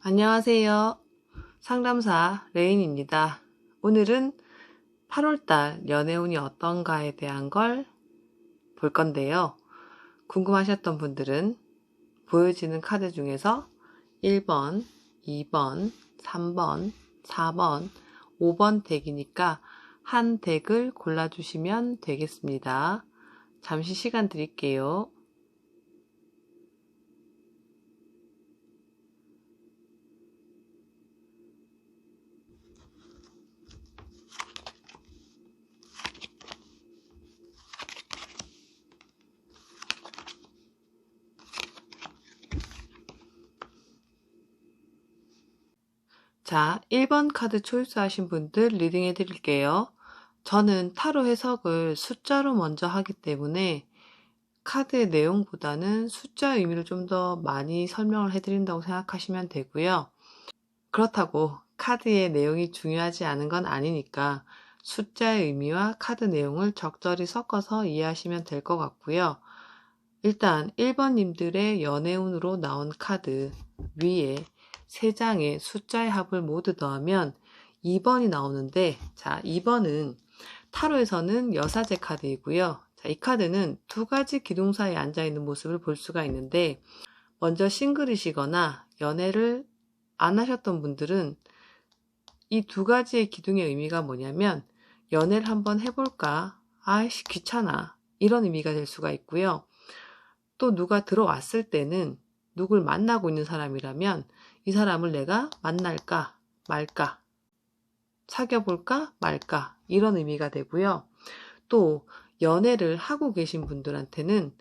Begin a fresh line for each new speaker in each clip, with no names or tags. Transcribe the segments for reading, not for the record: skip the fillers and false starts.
안녕하세요. 상담사 레인입니다. 오늘은 8월달 연애운이 어떤가에 대한 걸 볼 건데요. 궁금하셨던 분들은 보여지는 카드 중에서 1번, 2번, 3번, 4번, 5번 덱이니까 한 덱을 골라주시면 되겠습니다. 잠시 시간 드릴게요. 자, 1번 카드 초이스하신 분들 리딩해 드릴게요. 저는 타로 해석을 숫자로 먼저 하기 때문에 카드의 내용보다는 숫자 의미를 좀 더 많이 설명을 해드린다고 생각하시면 되고요. 그렇다고 카드의 내용이 중요하지 않은 건 아니니까 숫자의 의미와 카드 내용을 적절히 섞어서 이해하시면 될 것 같고요. 일단 1번님들의 연애운으로 나온 카드 위에 3장의 숫자의 합을 모두 더하면 2번이 나오는데, 자, 2번은 타로에서는 여사제 카드이고요. 자, 이 카드는 두 가지 기둥사에 앉아있는 모습을 볼 수가 있는데, 먼저 싱글이시거나 연애를 안 하셨던 분들은 이 두 가지의 기둥의 의미가 뭐냐면, 연애를 한번 해볼까? 아이씨, 귀찮아. 이런 의미가 될 수가 있고요. 또 누가 들어왔을 때는 누굴 만나고 있는 사람이라면 이 사람을 내가 만날까 말까, 사귀어볼까 말까, 이런 의미가 되고요. 또 연애를 하고 계신 분들한테는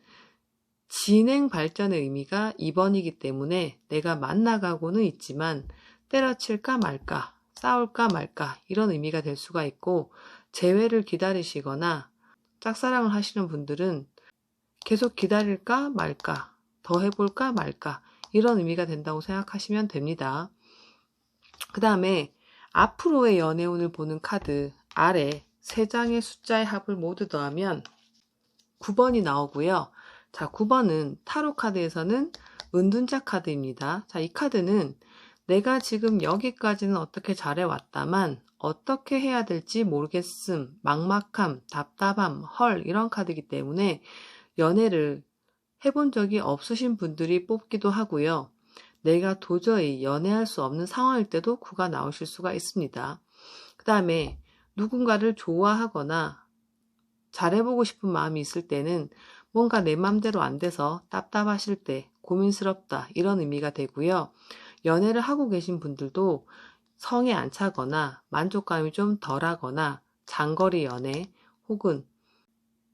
진행 발전의 의미가 2번이기 때문에 내가 만나가고는 있지만 때려칠까 말까, 싸울까 말까, 이런 의미가 될 수가 있고, 재회를 기다리시거나 짝사랑을 하시는 분들은 계속 기다릴까 말까, 더 해볼까 말까, 이런 의미가 된다고 생각하시면 됩니다. 그 다음에 앞으로의 연애운을 보는 카드 아래 3장의 숫자의 합을 모두 더하면 9번이 나오고요. 자, 9번은 타로 카드에서는 은둔자 카드입니다. 자, 이 카드는 내가 지금 여기까지는 어떻게 잘해왔다만 어떻게 해야 될지 모르겠음, 막막함, 답답함, 헐, 이런 카드이기 때문에 연애를 해본 적이 없으신 분들이 뽑기도 하고요. 내가 도저히 연애할 수 없는 상황일 때도 9가 나오실 수가 있습니다. 그 다음에 누군가를 좋아하거나 잘해보고 싶은 마음이 있을 때는 뭔가 내 맘대로 안 돼서 답답하실 때, 고민스럽다, 이런 의미가 되고요. 연애를 하고 계신 분들도 성에 안 차거나 만족감이 좀 덜하거나 장거리 연애 혹은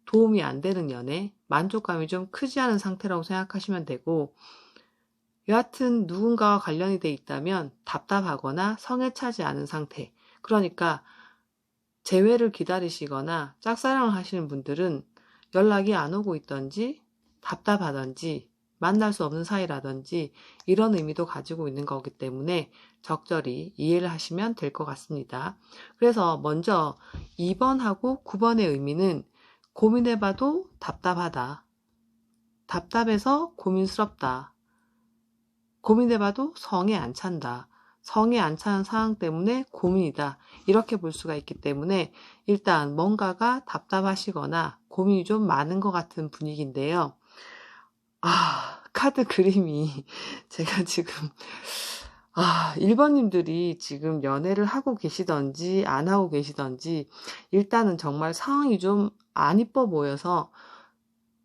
도움이 안 되는 연애, 만족감이 좀 크지 않은 상태라고 생각하시면 되고, 여하튼 누군가와 관련이 돼 있다면 답답하거나 성에 차지 않은 상태, 그러니까 재회를 기다리시거나 짝사랑을 하시는 분들은 연락이 안 오고 있던지 답답하던지 만날 수 없는 사이라든지 이런 의미도 가지고 있는 거기 때문에 적절히 이해를 하시면 될 것 같습니다. 그래서 먼저 2번하고 9번의 의미는 고민해봐도 답답하다, 답답해서 고민스럽다, 고민해봐도 성에 안 찬다, 성에 안 차는 상황 때문에 고민이다, 이렇게 볼 수가 있기 때문에 일단 뭔가가 답답하시거나 고민이 좀 많은 것 같은 분위기인데요. 카드 그림이 제가 지금 1번님들이 지금 연애를 하고 계시던지 안 하고 계시던지 일단은 정말 상황이 좀 안 이뻐 보여서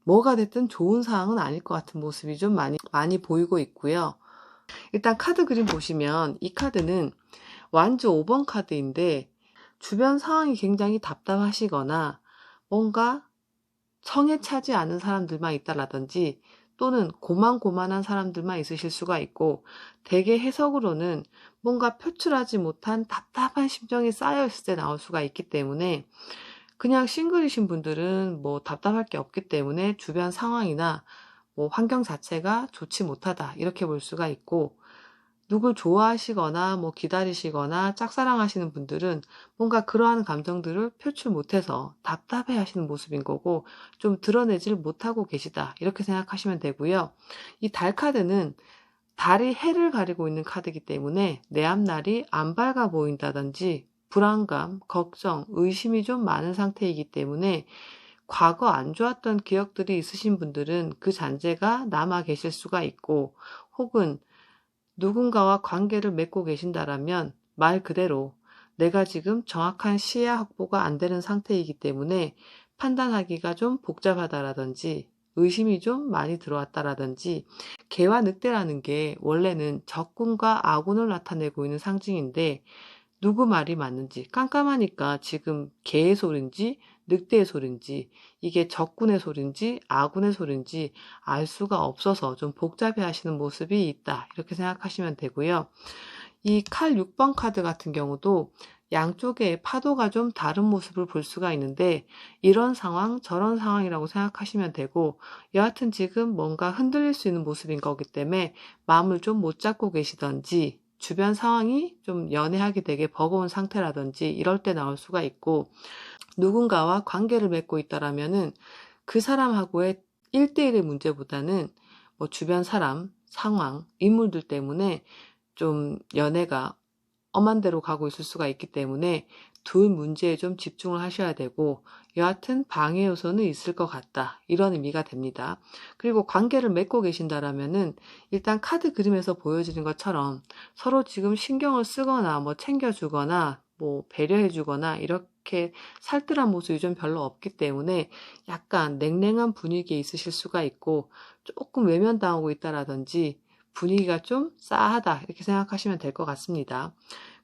뭐가 됐든 좋은 상황은 아닐 것 같은 모습이 좀 많이 보이고 있고요. 일단 카드 그림 보시면 이 카드는 완주 5번 카드인데 주변 상황이 굉장히 답답하시거나 뭔가 성에 차지 않은 사람들만 있다라든지 또는 고만고만한 사람들만 있으실 수가 있고, 대개 해석으로는 뭔가 표출하지 못한 답답한 심정이 쌓여있을 때 나올 수가 있기 때문에 그냥 싱글이신 분들은 뭐 답답할 게 없기 때문에 주변 상황이나 뭐 환경 자체가 좋지 못하다, 이렇게 볼 수가 있고, 누굴 좋아하시거나 뭐 기다리시거나 짝사랑하시는 분들은 뭔가 그러한 감정들을 표출 못해서 답답해 하시는 모습인 거고 좀 드러내질 못하고 계시다, 이렇게 생각하시면 되고요. 이 달 카드는 달이 해를 가리고 있는 카드이기 때문에 내 앞날이 안 밝아 보인다든지 불안감, 걱정, 의심이 좀 많은 상태이기 때문에 과거 안 좋았던 기억들이 있으신 분들은 그 잔재가 남아 계실 수가 있고, 혹은 누군가와 관계를 맺고 계신다라면 말 그대로 내가 지금 정확한 시야 확보가 안 되는 상태이기 때문에 판단하기가 좀 복잡하다라든지 의심이 좀 많이 들어왔다라든지, 개와 늑대라는 게 원래는 적군과 아군을 나타내고 있는 상징인데 누구 말이 맞는지, 깜깜하니까 지금 개의 소린지 늑대의 소린지, 이게 적군의 소린지 아군의 소린지 알 수가 없어서 좀 복잡해 하시는 모습이 있다, 이렇게 생각하시면 되고요. 이 칼 6번 카드 같은 경우도 양쪽의 파도가 좀 다른 모습을 볼 수가 있는데, 이런 상황 저런 상황이라고 생각하시면 되고, 여하튼 지금 뭔가 흔들릴 수 있는 모습인 거기 때문에 마음을 좀 못 잡고 계시던지, 주변 상황이 좀 연애하기 되게 버거운 상태라든지 이럴 때 나올 수가 있고, 누군가와 관계를 맺고 있다라면은 그 사람하고의 1대1의 문제보다는 뭐 주변 사람, 상황, 인물들 때문에 좀 연애가 엄한 데로 가고 있을 수가 있기 때문에 둘 문제에 좀 집중을 하셔야 되고, 여하튼 방해 요소는 있을 것 같다, 이런 의미가 됩니다. 그리고 관계를 맺고 계신다라면은 일단 카드 그림에서 보여지는 것처럼 서로 지금 신경을 쓰거나 뭐 챙겨주거나 뭐 배려해주거나 이렇게 살뜰한 모습이 좀 별로 없기 때문에 약간 냉랭한 분위기에 있으실 수가 있고, 조금 외면당하고 있다라든지 분위기가 좀 싸하다, 이렇게 생각하시면 될 것 같습니다.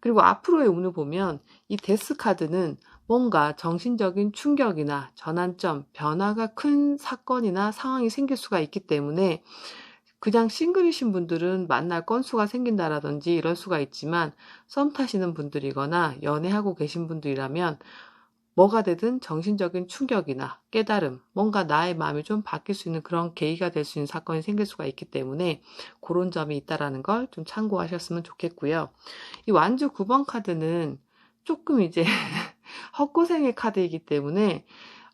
그리고 앞으로의 운을 보면 이 데스 카드는 뭔가 정신적인 충격이나 전환점, 변화가 큰 사건이나 상황이 생길 수가 있기 때문에, 그냥 싱글이신 분들은 만날 건수가 생긴다라든지 이럴 수가 있지만, 썸 타시는 분들이거나 연애하고 계신 분들이라면 뭐가 되든 정신적인 충격이나 깨달음, 뭔가 나의 마음이 좀 바뀔 수 있는 그런 계기가 될 수 있는 사건이 생길 수가 있기 때문에 그런 점이 있다라는 걸 좀 참고하셨으면 좋겠고요. 이 완주 9번 카드는 조금 이제 헛고생의 카드이기 때문에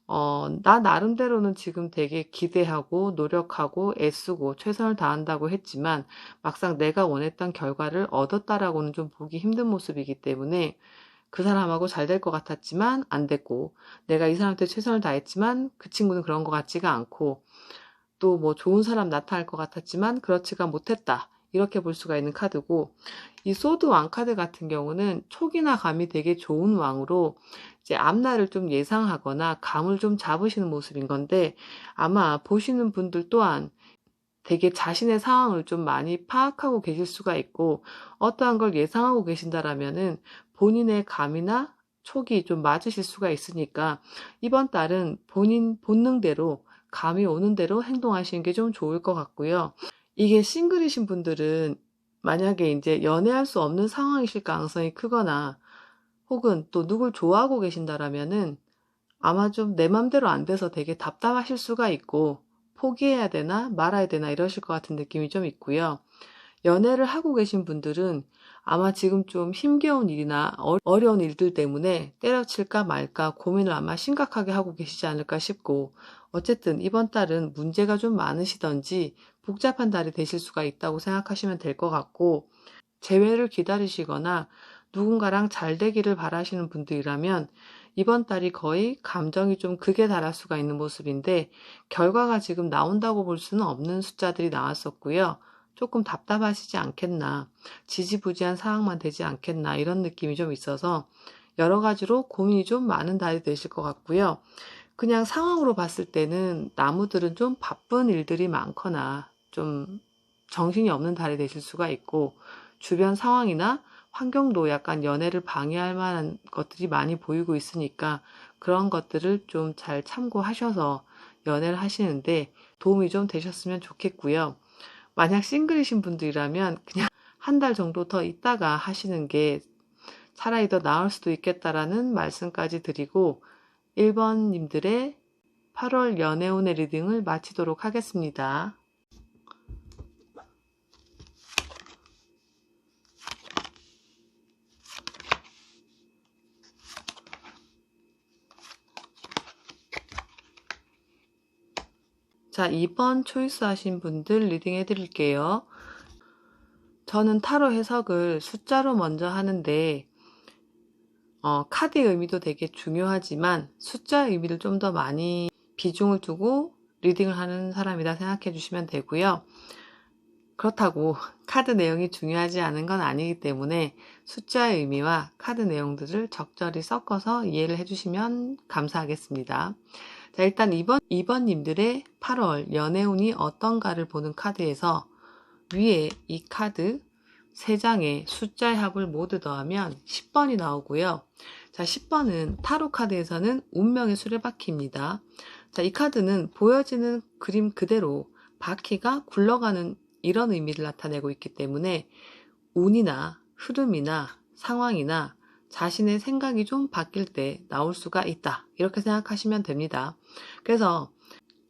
나 나름대로는 지금 되게 기대하고 노력하고 애쓰고 최선을 다한다고 했지만 막상 내가 원했던 결과를 얻었다라고는 좀 보기 힘든 모습이기 때문에, 그 사람하고 잘 될 것 같았지만 안 됐고, 내가 이 사람한테 최선을 다했지만 그 친구는 그런 것 같지가 않고, 또 뭐 좋은 사람 나타날 것 같았지만 그렇지가 못했다, 이렇게 볼 수가 있는 카드고, 이 소드 왕 카드 같은 경우는 촉이나 감이 되게 좋은 왕으로 이제 앞날을 좀 예상하거나 감을 좀 잡으시는 모습인 건데, 아마 보시는 분들 또한 되게 자신의 상황을 좀 많이 파악하고 계실 수가 있고, 어떠한 걸 예상하고 계신다라면은 본인의 감이나 촉이 좀 맞으실 수가 있으니까 이번 달은 본인 본능대로 감이 오는 대로 행동하시는 게 좀 좋을 것 같고요. 이게 싱글이신 분들은 만약에 이제 연애할 수 없는 상황이실 가능성이 크거나, 혹은 또 누굴 좋아하고 계신다라면은 아마 좀 내 맘대로 안 돼서 되게 답답하실 수가 있고, 포기해야 되나 말아야 되나 이러실 것 같은 느낌이 좀 있고요. 연애를 하고 계신 분들은 아마 지금 좀 힘겨운 일이나 어려운 일들 때문에 때려칠까 말까 고민을 아마 심각하게 하고 계시지 않을까 싶고, 어쨌든 이번 달은 문제가 좀 많으시던지 복잡한 달이 되실 수가 있다고 생각하시면 될 것 같고, 재회를 기다리시거나 누군가랑 잘 되기를 바라시는 분들이라면 이번 달이 거의 감정이 좀 극에 달할 수가 있는 모습인데, 결과가 지금 나온다고 볼 수는 없는 숫자들이 나왔었고요. 조금 답답하시지 않겠나, 지지부지한 상황만 되지 않겠나, 이런 느낌이 좀 있어서 여러 가지로 고민이 좀 많은 달이 되실 것 같고요. 그냥 상황으로 봤을 때는 나무들은 좀 바쁜 일들이 많거나 좀 정신이 없는 달이 되실 수가 있고, 주변 상황이나 환경도 약간 연애를 방해할 만한 것들이 많이 보이고 있으니까 그런 것들을 좀 잘 참고하셔서 연애를 하시는데 도움이 좀 되셨으면 좋겠고요. 만약 싱글이신 분들이라면 그냥 한 달 정도 더 있다가 하시는 게 차라리 더 나을 수도 있겠다라는 말씀까지 드리고, 1번님들의 8월 연애운의 리딩을 마치도록 하겠습니다. 자, 2번 초이스 하신 분들 리딩 해드릴게요. 저는 타로 해석을 숫자로 먼저 하는데 카드의 의미도 되게 중요하지만 숫자 의미를 좀 더 많이 비중을 두고 리딩을 하는 사람이다 생각해 주시면 되고요. 그렇다고 카드 내용이 중요하지 않은 건 아니기 때문에 숫자의 의미와 카드 내용들을 적절히 섞어서 이해를 해주시면 감사하겠습니다. 자, 일단 2번님들의 8월 연애운이 어떤가를 보는 카드에서 위에 이 카드 3장의 숫자의 합을 모두 더하면 10번이 나오고요. 자, 10번은 타로 카드에서는 운명의 수레바퀴입니다. 자, 이 카드는 보여지는 그림 그대로 바퀴가 굴러가는 이런 의미를 나타내고 있기 때문에 운이나 흐름이나 상황이나 자신의 생각이 좀 바뀔 때 나올 수가 있다. 이렇게 생각하시면 됩니다. 그래서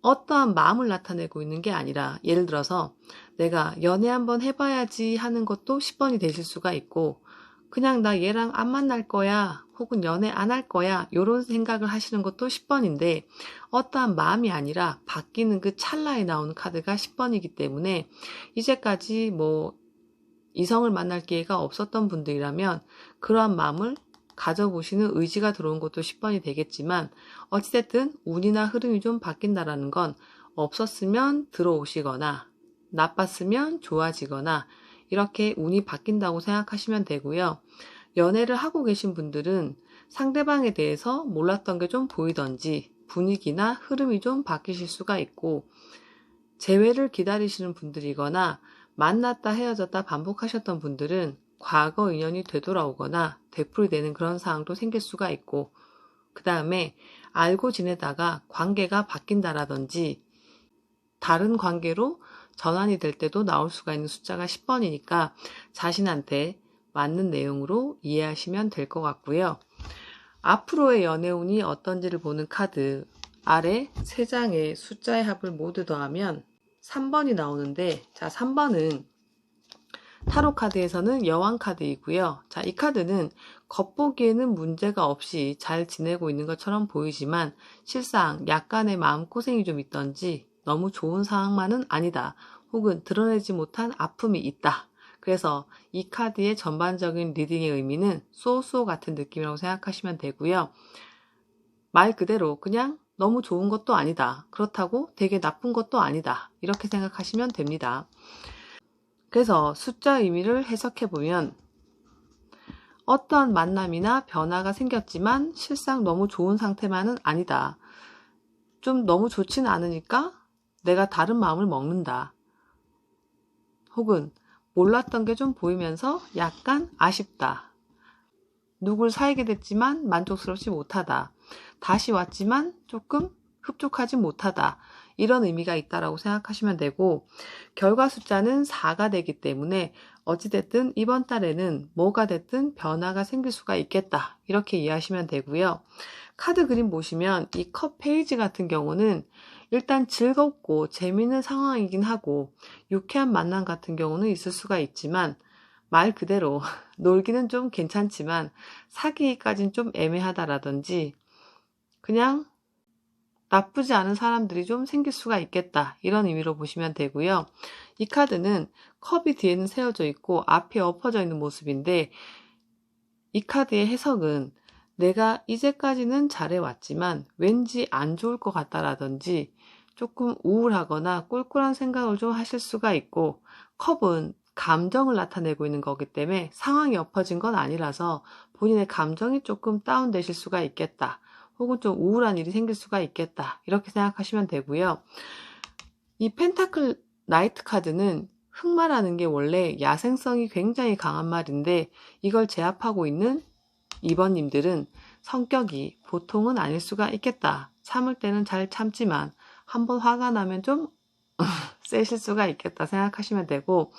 어떠한 마음을 나타내고 있는 게 아니라 예를 들어서 내가 연애 한번 해봐야지 하는 것도 10번이 되실 수가 있고 그냥 나 얘랑 안 만날 거야 혹은 연애 안 할 거야 이런 생각을 하시는 것도 10번인데 어떠한 마음이 아니라 바뀌는 그 찰나에 나오는 카드가 10번이기 때문에 이제까지 뭐 이성을 만날 기회가 없었던 분들이라면 그러한 마음을 가져보시는 의지가 들어온 것도 10번이 되겠지만 어찌됐든 운이나 흐름이 좀 바뀐다라는 건 없었으면 들어오시거나 나빴으면 좋아지거나 이렇게 운이 바뀐다고 생각하시면 되고요. 연애를 하고 계신 분들은 상대방에 대해서 몰랐던 게 좀 보이던지 분위기나 흐름이 좀 바뀌실 수가 있고 재회를 기다리시는 분들이거나 만났다 헤어졌다 반복하셨던 분들은 과거 인연이 되돌아오거나 되풀이 되는 그런 상황도 생길 수가 있고 그 다음에 알고 지내다가 관계가 바뀐다라든지 다른 관계로 전환이 될 때도 나올 수가 있는 숫자가 10번이니까 자신한테 맞는 내용으로 이해하시면 될 것 같고요. 앞으로의 연애운이 어떤지를 보는 카드 아래 3장의 숫자의 합을 모두 더하면 3번이 나오는데 자 3번은 타로 카드에서는 여왕 카드이고요. 자, 이 카드는 겉보기에는 문제가 없이 잘 지내고 있는 것처럼 보이지만 실상 약간의 마음고생이 좀 있던지 너무 좋은 상황만은 아니다. 혹은 드러내지 못한 아픔이 있다. 그래서 이 카드의 전반적인 리딩의 의미는 쏘쏘 같은 느낌이라고 생각하시면 되고요. 말 그대로 그냥 너무 좋은 것도 아니다. 그렇다고 되게 나쁜 것도 아니다. 이렇게 생각하시면 됩니다. 그래서 숫자 의미를 해석해보면 어떠한 만남이나 변화가 생겼지만 실상 너무 좋은 상태만은 아니다. 좀 너무 좋지는 않으니까 내가 다른 마음을 먹는다. 혹은 몰랐던 게 좀 보이면서 약간 아쉽다. 누굴 사귀게 됐지만 만족스럽지 못하다. 다시 왔지만 조금 흡족하지 못하다. 이런 의미가 있다라고 생각하시면 되고 결과 숫자는 4가 되기 때문에 어찌됐든 이번 달에는 뭐가 됐든 변화가 생길 수가 있겠다. 이렇게 이해하시면 되고요. 카드 그림 보시면 이 컵 페이지 같은 경우는 일단 즐겁고 재미있는 상황이긴 하고 유쾌한 만남 같은 경우는 있을 수가 있지만 말 그대로 놀기는 좀 괜찮지만 사귀기까지는 좀 애매하다라든지 그냥 나쁘지 않은 사람들이 좀 생길 수가 있겠다. 이런 의미로 보시면 되고요. 이 카드는 컵이 뒤에는 세워져 있고 앞에 엎어져 있는 모습인데 이 카드의 해석은 내가 이제까지는 잘해왔지만 왠지 안 좋을 것 같다라든지 조금 우울하거나 꿀꿀한 생각을 좀 하실 수가 있고 컵은 감정을 나타내고 있는 거기 때문에 상황이 엎어진 건 아니라서 본인의 감정이 조금 다운되실 수가 있겠다. 혹은 좀 우울한 일이 생길 수가 있겠다. 이렇게 생각하시면 되고요. 이 펜타클 나이트 카드는 흑마라는 게 원래 야생성이 굉장히 강한 말인데 이걸 제압하고 있는 2번님들은 성격이 보통은 아닐 수가 있겠다. 참을 때는 잘 참지만 한번 화가 나면 좀 세실 수가 있겠다 생각하시면 되고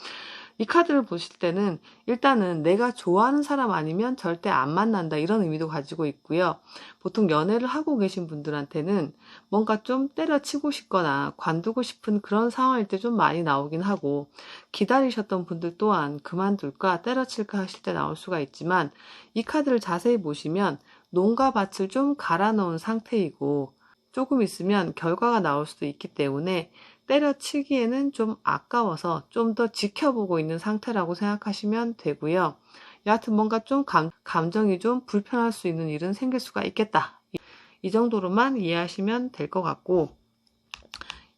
이 카드를 보실 때는 일단은 내가 좋아하는 사람 아니면 절대 안 만난다 이런 의미도 가지고 있고요. 보통 연애를 하고 계신 분들한테는 뭔가 좀 때려치고 싶거나 관두고 싶은 그런 상황일 때 좀 많이 나오긴 하고 기다리셨던 분들 또한 그만둘까 때려칠까 하실 때 나올 수가 있지만 이 카드를 자세히 보시면 농과 밭을 좀 갈아 놓은 상태이고 조금 있으면 결과가 나올 수도 있기 때문에 때려치기에는 좀 아까워서 좀 더 지켜보고 있는 상태라고 생각하시면 되고요. 여하튼 뭔가 좀 감정이 좀 불편할 수 있는 일은 생길 수가 있겠다. 이 정도로만 이해하시면 될 것 같고,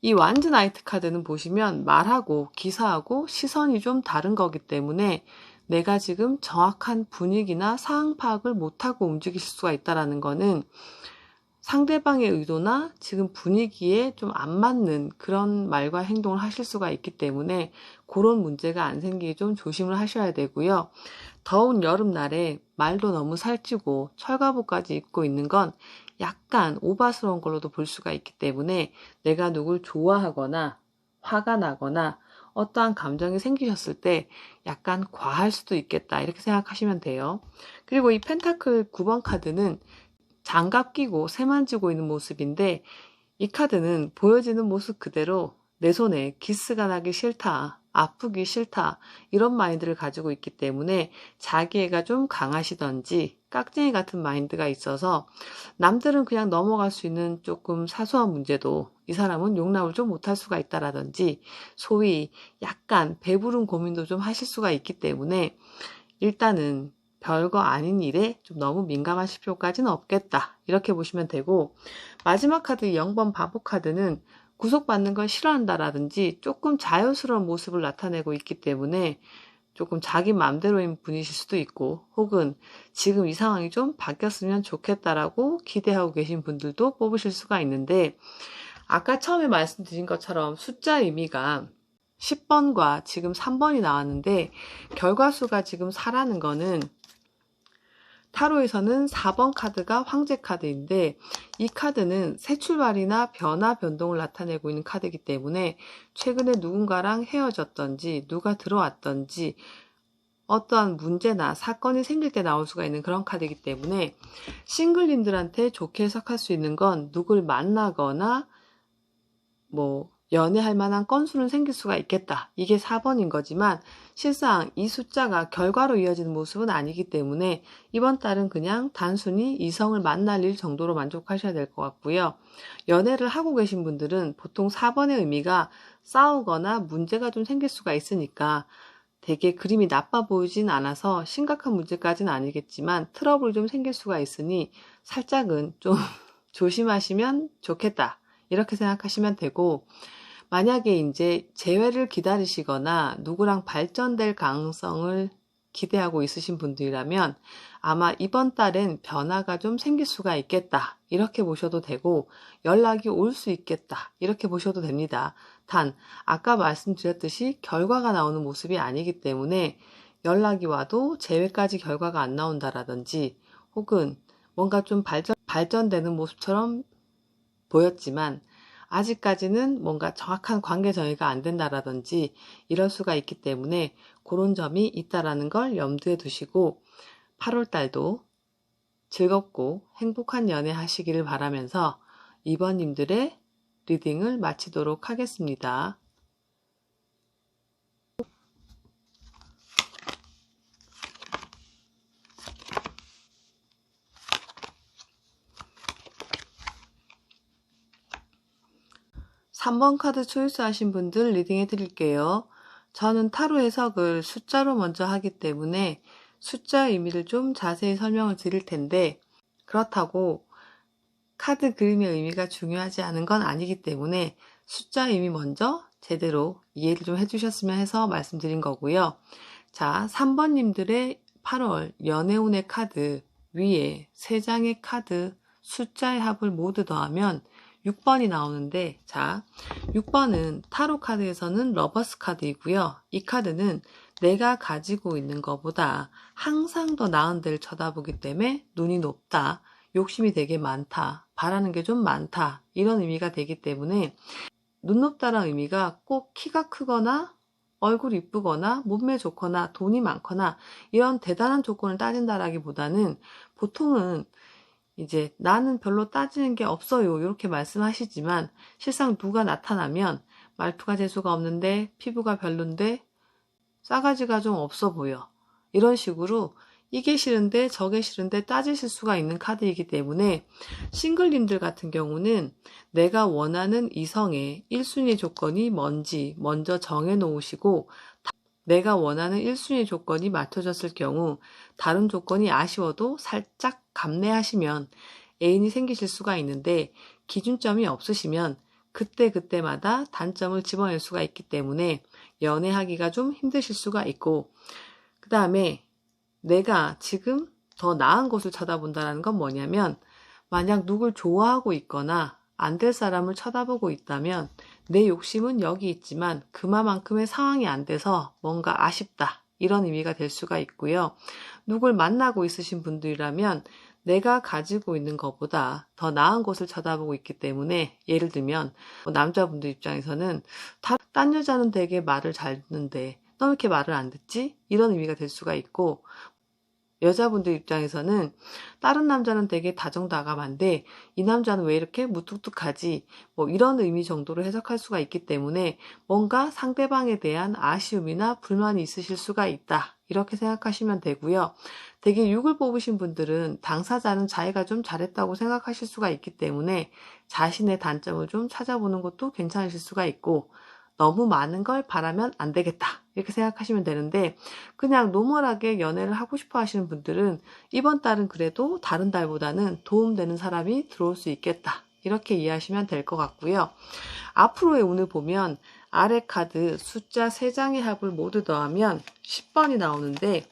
이 완즈 나이트 카드는 보시면 말하고 기사하고 시선이 좀 다른 거기 때문에 내가 지금 정확한 분위기나 상황 파악을 못하고 움직이실 수가 있다는 거는 상대방의 의도나 지금 분위기에 좀 안 맞는 그런 말과 행동을 하실 수가 있기 때문에 그런 문제가 안 생기게 좀 조심을 하셔야 되고요. 더운 여름날에 말도 너무 살찌고 철갑옷까지 입고 있는 건 약간 오바스러운 걸로도 볼 수가 있기 때문에 내가 누굴 좋아하거나 화가 나거나 어떠한 감정이 생기셨을 때 약간 과할 수도 있겠다 이렇게 생각하시면 돼요. 그리고 이 펜타클 9번 카드는 장갑 끼고 새 만지고 있는 모습인데 이 카드는 보여지는 모습 그대로 내 손에 기스가 나기 싫다, 아프기 싫다 이런 마인드를 가지고 있기 때문에 자기애가 좀 강하시던지 깍쟁이 같은 마인드가 있어서 남들은 그냥 넘어갈 수 있는 조금 사소한 문제도 이 사람은 용납을 좀 못할 수가 있다라든지 소위 약간 배부른 고민도 좀 하실 수가 있기 때문에 일단은 별거 아닌 일에 좀 너무 민감하실 필요까지는 없겠다. 이렇게 보시면 되고, 마지막 카드 0번 바보 카드는 구속받는 걸 싫어한다라든지 조금 자유스러운 모습을 나타내고 있기 때문에 조금 자기 마음대로인 분이실 수도 있고, 혹은 지금 이 상황이 좀 바뀌었으면 좋겠다라고 기대하고 계신 분들도 뽑으실 수가 있는데, 아까 처음에 말씀드린 것처럼 숫자 의미가 10번과 지금 3번이 나왔는데, 결과수가 지금 4라는 거는 타로에서는 4번 카드가 황제 카드인데 이 카드는 새 출발이나 변화, 변동을 나타내고 있는 카드이기 때문에 최근에 누군가랑 헤어졌던지 누가 들어왔던지 어떠한 문제나 사건이 생길 때 나올 수가 있는 그런 카드이기 때문에 싱글님들한테 좋게 해석할 수 있는 건 누굴 만나거나 연애할 만한 건수는 생길 수가 있겠다. 이게 4번인 거지만 실상 이 숫자가 결과로 이어지는 모습은 아니기 때문에 이번 달은 그냥 단순히 이성을 만날 일 정도로 만족하셔야 될 것 같고요. 연애를 하고 계신 분들은 보통 4번의 의미가 싸우거나 문제가 좀 생길 수가 있으니까 되게 그림이 나빠 보이진 않아서 심각한 문제까지는 아니겠지만 트러블이 좀 생길 수가 있으니 살짝은 좀 조심하시면 좋겠다. 이렇게 생각하시면 되고 만약에 이제 재회를 기다리시거나 누구랑 발전될 가능성을 기대하고 있으신 분들이라면 아마 이번 달엔 변화가 좀 생길 수가 있겠다. 이렇게 보셔도 되고 연락이 올 수 있겠다. 이렇게 보셔도 됩니다. 단 아까 말씀드렸듯이 결과가 나오는 모습이 아니기 때문에 연락이 와도 재회까지 결과가 안 나온다라든지 혹은 뭔가 좀 발전되는 모습처럼 보였지만 아직까지는 뭔가 정확한 관계 정의가 안 된다라든지 이럴 수가 있기 때문에 그런 점이 있다라는 걸 염두에 두시고 8월 달도 즐겁고 행복한 연애 하시기를 바라면서 이번님들의 리딩을 마치도록 하겠습니다. 3번 카드 초이스 하신 분들 리딩 해드릴게요. 저는 타로 해석을 숫자로 먼저 하기 때문에 숫자 의미를 좀 자세히 설명을 드릴 텐데 그렇다고 카드 그림의 의미가 중요하지 않은 건 아니기 때문에 숫자 의미 먼저 제대로 이해를 좀 해주셨으면 해서 말씀드린 거고요. 자, 3번님들의 8월 연애운의 카드 위에 3장의 카드 숫자의 합을 모두 더하면 6번이 나오는데 자 6번은 타로 카드에서는 러버스 카드이고요. 이 카드는 내가 가지고 있는 것보다 항상 더 나은 데를 쳐다보기 때문에 눈이 높다. 욕심이 되게 많다. 바라는 게 좀 많다. 이런 의미가 되기 때문에 눈 높다라는 의미가 꼭 키가 크거나 얼굴이 이쁘거나 몸매 좋거나 돈이 많거나 이런 대단한 조건을 따진다라기보다는 보통은 이제 나는 별로 따지는 게 없어요. 이렇게 말씀하시지만 실상 누가 나타나면 말투가 재수가 없는데 피부가 별론데 싸가지가 좀 없어 보여. 이런 식으로 이게 싫은데 저게 싫은데 따지실 수가 있는 카드이기 때문에 싱글님들 같은 경우는 내가 원하는 이성의 1순위 조건이 뭔지 먼저 정해 놓으시고 내가 원하는 1순위 조건이 맞춰졌을 경우 다른 조건이 아쉬워도 살짝 감내하시면 애인이 생기실 수가 있는데 기준점이 없으시면 그때그때마다 단점을 집어낼 수가 있기 때문에 연애하기가 좀 힘드실 수가 있고 그 다음에 내가 지금 더 나은 곳을 쳐다본다는 건 뭐냐면 만약 누굴 좋아하고 있거나 안 될 사람을 쳐다보고 있다면 내 욕심은 여기 있지만 그만큼의 상황이 안 돼서 뭔가 아쉽다. 이런 의미가 될 수가 있고요. 누굴 만나고 있으신 분들이라면 내가 가지고 있는 것보다 더 나은 곳을 쳐다보고 있기 때문에 예를 들면 남자분들 입장에서는 딴 여자는 되게 말을 잘 듣는데 너 왜 이렇게 말을 안 듣지? 이런 의미가 될 수가 있고 여자분들 입장에서는 다른 남자는 되게 다정다감한데 이 남자는 왜 이렇게 무뚝뚝하지? 뭐 이런 의미 정도로 해석할 수가 있기 때문에 뭔가 상대방에 대한 아쉬움이나 불만이 있으실 수가 있다. 이렇게 생각하시면 되고요. 되게 6을 뽑으신 분들은 당사자는 자기가 좀 잘했다고 생각하실 수가 있기 때문에 자신의 단점을 좀 찾아보는 것도 괜찮으실 수가 있고 너무 많은 걸 바라면 안 되겠다. 이렇게 생각하시면 되는데 그냥 노멀하게 연애를 하고 싶어 하시는 분들은 이번 달은 그래도 다른 달보다는 도움되는 사람이 들어올 수 있겠다. 이렇게 이해하시면 될 것 같고요. 앞으로의 운을 보면 아래 카드 숫자 3장의 합을 모두 더하면 10번이 나오는데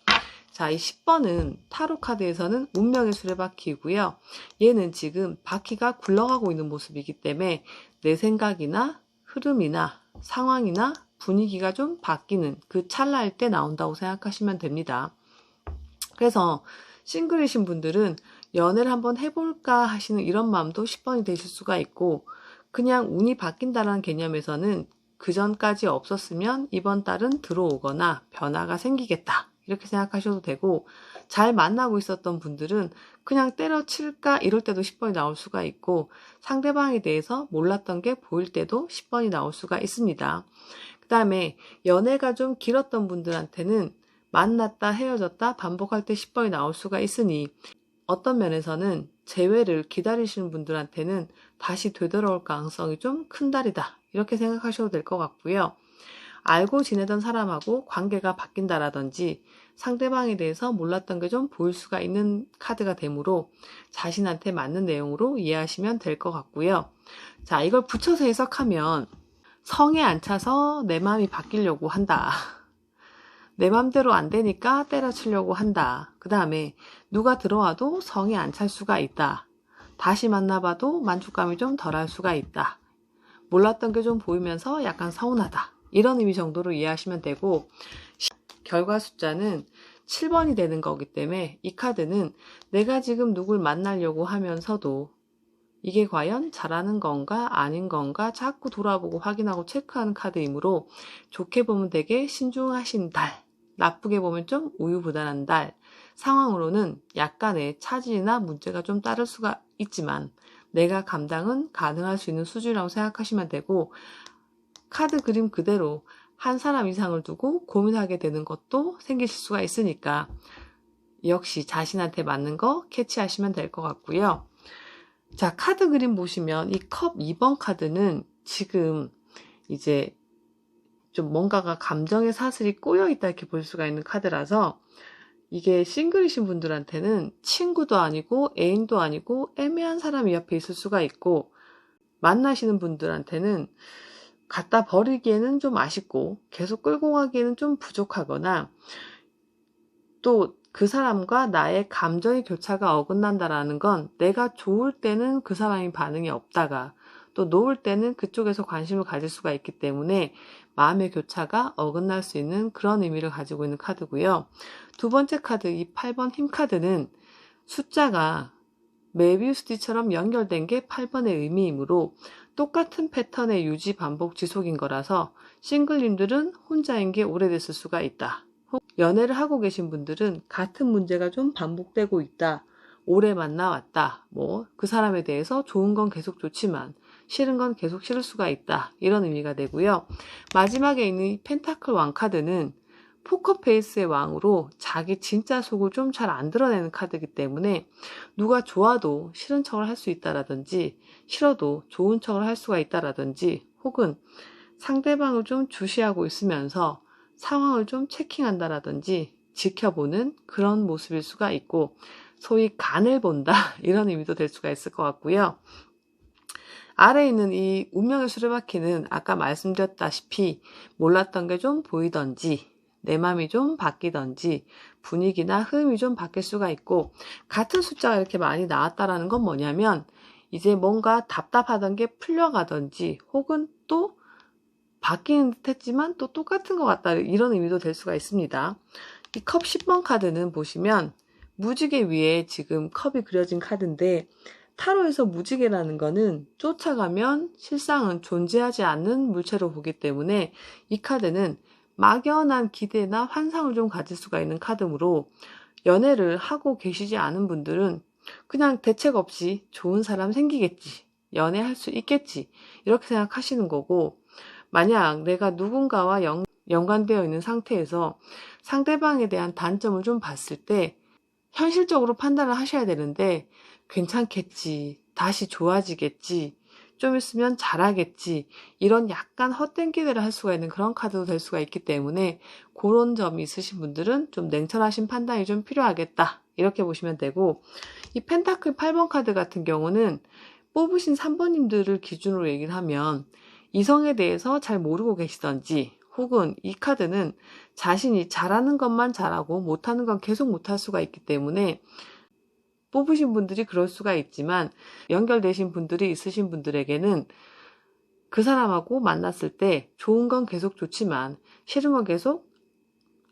자, 이 10번은 타로 카드에서는 운명의 수레바퀴이고요. 얘는 지금 바퀴가 굴러가고 있는 모습이기 때문에 내 생각이나 흐름이나 상황이나 분위기가 좀 바뀌는 그 찰나일 때 나온다고 생각하시면 됩니다. 그래서 싱글이신 분들은 연애를 한번 해볼까 하시는 이런 마음도 10번이 되실 수가 있고 그냥 운이 바뀐다는 개념에서는 그 전까지 없었으면 이번 달은 들어오거나 변화가 생기겠다. 이렇게 생각하셔도 되고 잘 만나고 있었던 분들은 그냥 때려칠까 이럴 때도 10번이 나올 수가 있고 상대방에 대해서 몰랐던 게 보일 때도 10번이 나올 수가 있습니다. 그 다음에 연애가 좀 길었던 분들한테는 만났다 헤어졌다 반복할 때 10번이 나올 수가 있으니 어떤 면에서는 재회를 기다리시는 분들한테는 다시 되돌아올 가능성이 좀 큰 달이다. 이렇게 생각하셔도 될 것 같고요. 알고 지내던 사람하고 관계가 바뀐다라든지 상대방에 대해서 몰랐던 게 좀 보일 수가 있는 카드가 되므로 자신한테 맞는 내용으로 이해하시면 될 것 같고요. 자, 이걸 붙여서 해석하면 성에 안 차서 내 마음이 바뀌려고 한다. 내 맘대로 안 되니까 때려치려고 한다. 그 다음에 누가 들어와도 성에 안 찰 수가 있다. 다시 만나봐도 만족감이 좀 덜할 수가 있다. 몰랐던 게 좀 보이면서 약간 서운하다. 이런 의미 정도로 이해하시면 되고 결과 숫자는 7번이 되는 거기 때문에 이 카드는 내가 지금 누굴 만나려고 하면서도 이게 과연 잘하는 건가 아닌 건가 자꾸 돌아보고 확인하고 체크하는 카드이므로 좋게 보면 되게 신중하신 달, 나쁘게 보면 좀 우유부단한 달, 상황으로는 약간의 차질이나 문제가 좀 따를 수가 있지만 내가 감당은 가능할 수 있는 수준이라고 생각하시면 되고 카드 그림 그대로 한 사람 이상을 두고 고민하게 되는 것도 생기실 수가 있으니까 역시 자신한테 맞는 거 캐치하시면 될 것 같고요. 자, 카드 그림 보시면 이 컵 2번 카드는 지금 이제 좀 뭔가가 감정의 사슬이 꼬여있다 이렇게 볼 수가 있는 카드라서 이게 싱글이신 분들한테는 친구도 아니고 애인도 아니고 애매한 사람이 옆에 있을 수가 있고 만나시는 분들한테는 갖다 버리기에는 좀 아쉽고 계속 끌고 가기에는 좀 부족하거나 또 그 사람과 나의 감정의 교차가 어긋난다라는 건 내가 좋을 때는 그 사람이 반응이 없다가 또 놓을 때는 그쪽에서 관심을 가질 수가 있기 때문에 마음의 교차가 어긋날 수 있는 그런 의미를 가지고 있는 카드고요. 두 번째 카드, 이 8번 힘 카드는 숫자가 메비우스띠처럼 연결된 게 8번의 의미이므로 똑같은 패턴의 유지 반복 지속인 거라서 싱글님들은 혼자인 게 오래됐을 수가 있다. 연애를 하고 계신 분들은 같은 문제가 좀 반복되고 있다. 오래 만나왔다. 뭐 그 사람에 대해서 좋은 건 계속 좋지만 싫은 건 계속 싫을 수가 있다. 이런 의미가 되고요. 마지막에 있는 이 펜타클 왕 카드는 포커페이스의 왕으로 자기 진짜 속을 좀 잘 안 드러내는 카드이기 때문에 누가 좋아도 싫은 척을 할 수 있다라든지 싫어도 좋은 척을 할 수가 있다라든지 혹은 상대방을 좀 주시하고 있으면서 상황을 좀 체킹한다라든지 지켜보는 그런 모습일 수가 있고 소위 간을 본다 이런 의미도 될 수가 있을 것 같고요. 아래에 있는 이 운명의 수레바퀴는 아까 말씀드렸다시피 몰랐던 게 좀 보이던지 내 맘이 좀 바뀌던지 분위기나 흐름이 좀 바뀔 수가 있고 같은 숫자가 이렇게 많이 나왔다라는 건 뭐냐면 이제 뭔가 답답하던 게 풀려가던지 혹은 또 바뀌는 듯 했지만 또 똑같은 것 같다 이런 의미도 될 수가 있습니다. 이 컵 10번 카드는 보시면 무지개 위에 지금 컵이 그려진 카드인데 타로에서 무지개라는 거는 쫓아가면 실상은 존재하지 않는 물체로 보기 때문에 이 카드는 막연한 기대나 환상을 좀 가질 수가 있는 카드므로 연애를 하고 계시지 않은 분들은 그냥 대책 없이 좋은 사람 생기겠지, 연애할 수 있겠지 이렇게 생각하시는 거고 만약 내가 누군가와 연관되어 있는 상태에서 상대방에 대한 단점을 좀 봤을 때 현실적으로 판단을 하셔야 되는데 괜찮겠지, 다시 좋아지겠지, 좀 있으면 잘하겠지 이런 약간 헛된 기대를 할 수가 있는 그런 카드도 될 수가 있기 때문에 그런 점이 있으신 분들은 좀 냉철하신 판단이 좀 필요하겠다 이렇게 보시면 되고 이 펜타클 8번 카드 같은 경우는 뽑으신 3번님들을 기준으로 얘기를 하면 이성에 대해서 잘 모르고 계시던지 혹은 이 카드는 자신이 잘하는 것만 잘하고 못하는 건 계속 못할 수가 있기 때문에 뽑으신 분들이 그럴 수가 있지만 연결되신 분들이 있으신 분들에게는 그 사람하고 만났을 때 좋은 건 계속 좋지만 싫은 건 계속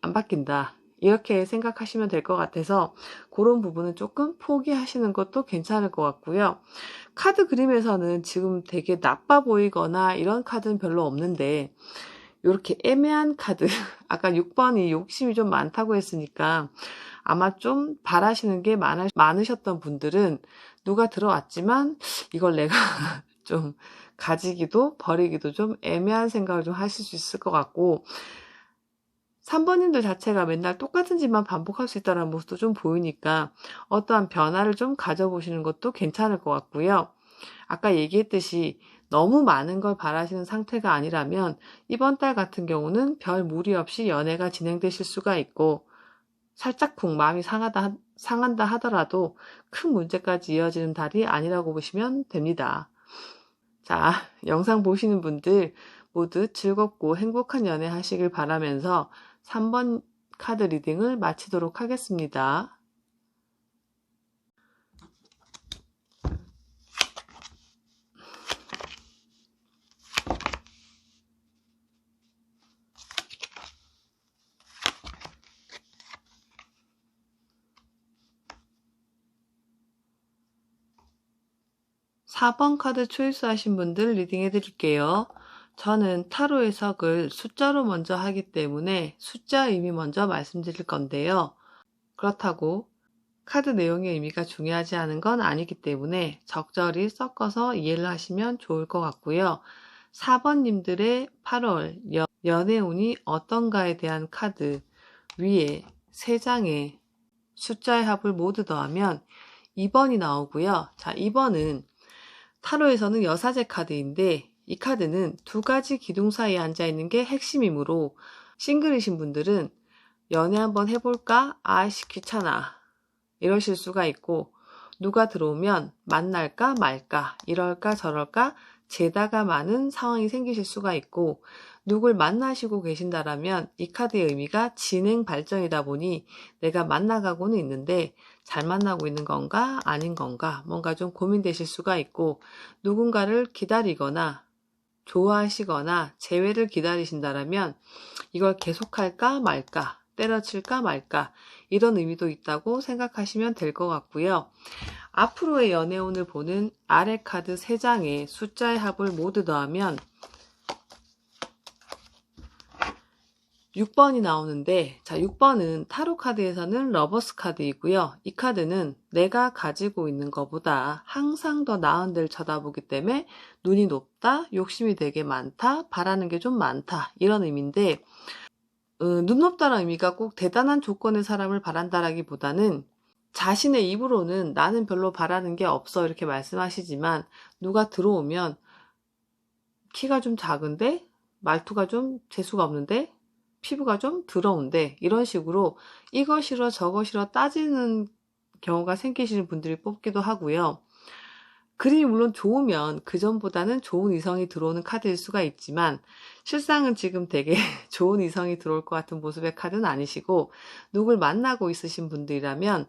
안 바뀐다. 이렇게 생각하시면 될 것 같아서 그런 부분은 조금 포기하시는 것도 괜찮을 것 같고요. 카드 그림에서는 지금 되게 나빠 보이거나 이런 카드는 별로 없는데 이렇게 애매한 카드 아까 6번이 욕심이 좀 많다고 했으니까 아마 좀 바라시는 게 많으셨던 분들은 누가 들어왔지만 이걸 내가 좀 가지기도 버리기도 좀 애매한 생각을 좀 하실 수 있을 것 같고 3번님들 자체가 맨날 똑같은 짓만 반복할 수 있다는 모습도 좀 보이니까 어떠한 변화를 좀 가져보시는 것도 괜찮을 것 같고요. 아까 얘기했듯이 너무 많은 걸 바라시는 상태가 아니라면 이번 달 같은 경우는 별 무리 없이 연애가 진행되실 수가 있고 살짝쿵 마음이 상한다 하더라도 큰 문제까지 이어지는 달이 아니라고 보시면 됩니다. 자, 영상 보시는 분들 모두 즐겁고 행복한 연애 하시길 바라면서 3번 카드 리딩을 마치도록 하겠습니다. 4번 카드 초이스 하신 분들 리딩 해드릴게요. 저는 타로 해석을 숫자로 먼저 하기 때문에 숫자 의미 먼저 말씀드릴 건데요. 그렇다고 카드 내용의 의미가 중요하지 않은 건 아니기 때문에 적절히 섞어서 이해를 하시면 좋을 것 같고요. 4번님들의 8월 연애운이 어떤가에 대한 카드 위에 3장의 숫자의 합을 모두 더하면 2번이 나오고요. 자, 2번은 타로에서는 여사제 카드인데 이 카드는 두 가지 기둥 사이에 앉아있는 게 핵심이므로 싱글이신 분들은 연애 한번 해볼까? 아이씨 귀찮아 이러실 수가 있고 누가 들어오면 만날까 말까 이럴까 저럴까 재다가 많은 상황이 생기실 수가 있고 누굴 만나시고 계신다라면 이 카드의 의미가 진행 발전이다 보니 내가 만나가고는 있는데 잘 만나고 있는 건가 아닌 건가 뭔가 좀 고민되실 수가 있고 누군가를 기다리거나 좋아하시거나 재회를 기다리신다라면 이걸 계속할까 말까 때려칠까 말까 이런 의미도 있다고 생각하시면 될 것 같고요. 앞으로의 연애운을 보는 아래 카드 3장의 숫자의 합을 모두 더하면 6번이 나오는데 자 6번은 타로 카드에서는 러버스 카드이고요. 이 카드는 내가 가지고 있는 것보다 항상 더 나은 데를 쳐다보기 때문에 눈이 높다, 욕심이 되게 많다, 바라는 게 좀 많다 이런 의미인데 눈 높다는 의미가 꼭 대단한 조건의 사람을 바란다라기보다는 자신의 입으로는 나는 별로 바라는 게 없어 이렇게 말씀하시지만 누가 들어오면 키가 좀 작은데 말투가 좀 재수가 없는데 피부가 좀 더러운데 이런 식으로 이거 싫어 저거 싫어 따지는 경우가 생기시는 분들이 뽑기도 하고요. 그림이 물론 좋으면 그전보다는 좋은 이성이 들어오는 카드일 수가 있지만 실상은 지금 되게 좋은 이성이 들어올 것 같은 모습의 카드는 아니시고 누굴 만나고 있으신 분들이라면